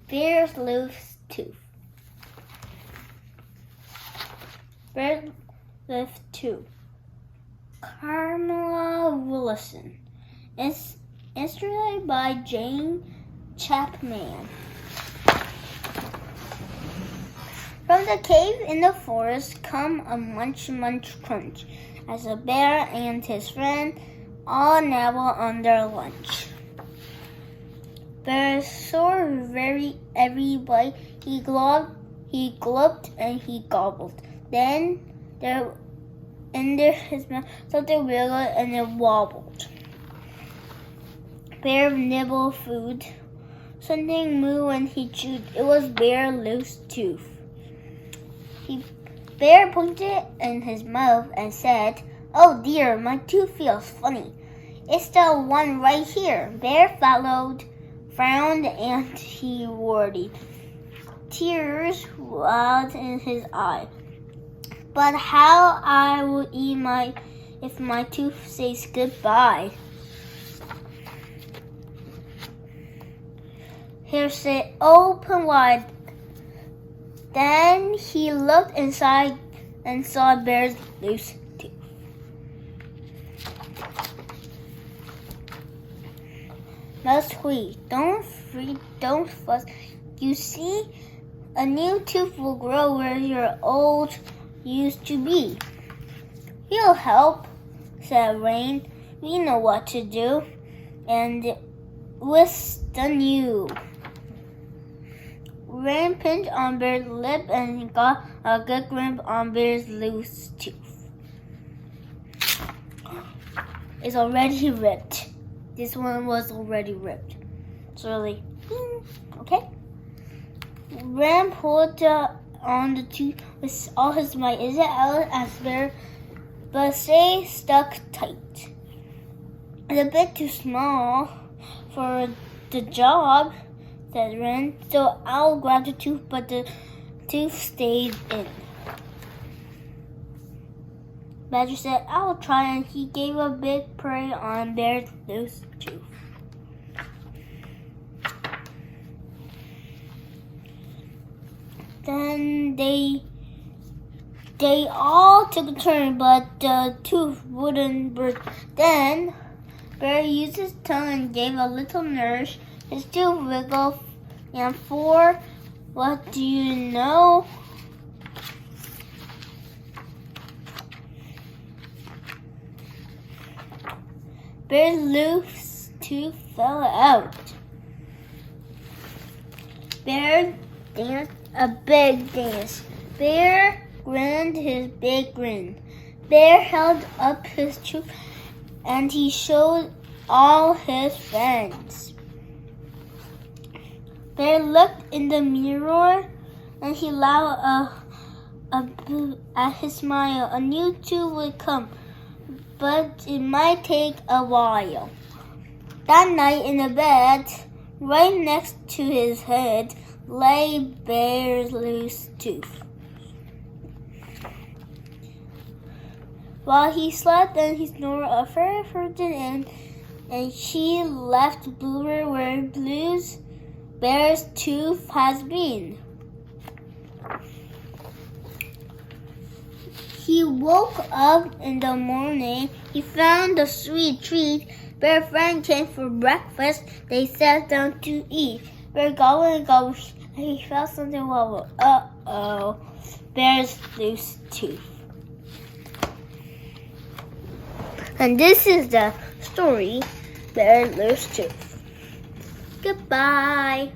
Bear's loose tooth. Bear's loose tooth. Carmela Willison. It's illustrated by Jane Chapman. From the cave in the forest come a munch, munch, crunch, as a bear and his friend all nibble on their lunch. Bear saw every bite. He gulped, and he gobbled. Then there his mouth something wiggled and it wobbled. Bear nibbled food. Something moved and he chewed. It was Bear's loose tooth. Bear pointed in his mouth and said, "Oh dear, my tooth feels funny. It's the one right here." Bear frowned, and he worried. Tears welled in his eye. "But how I will eat if my tooth says goodbye?" He said, "Open wide." Then he looked inside and saw Bear's loose tooth. That's sweet. Don't fuss. You see, a new tooth will grow where your old used to be. "We'll help," said Rain. "We know what to do." And with the new. Rain pinched on Bear's lip and got a good grip on Bear's loose tooth. It's already ripped. This one was already ripped. It's really, okay. Rain pulled on the tooth with all his might. Is it out as Bear? But stay stuck tight. It's a bit too small for the job, said Wren, "so I'll grab the tooth," but the tooth stayed in. Badger said, "I'll try," and he gave a big prey on Bear's loose tooth. Then they all took a turn, but the tooth wouldn't burst. Then Bear used his tongue and gave a little nourish. His tooth wiggled, and what do you know? Bear's loose tooth fell out. Bear danced a big dance. Bear grinned his big grin. Bear held up his tooth, and he showed all his friends. Bear looked in the mirror, and he laughed at his smile. A new tooth would come, but it might take a while. That night in the bed, right next to his head, lay Bear's loose tooth. While he slept and he snored, a fairy flew in, and she left Bluebird where Bear's tooth has been. He woke up in the morning. He found a sweet treat. Bear friend came for breakfast. They sat down to eat. Bear gobbled and gobbled, and he felt something wobble. Uh-oh, Bear's loose tooth. And this is the story, Bear's loose tooth. Goodbye.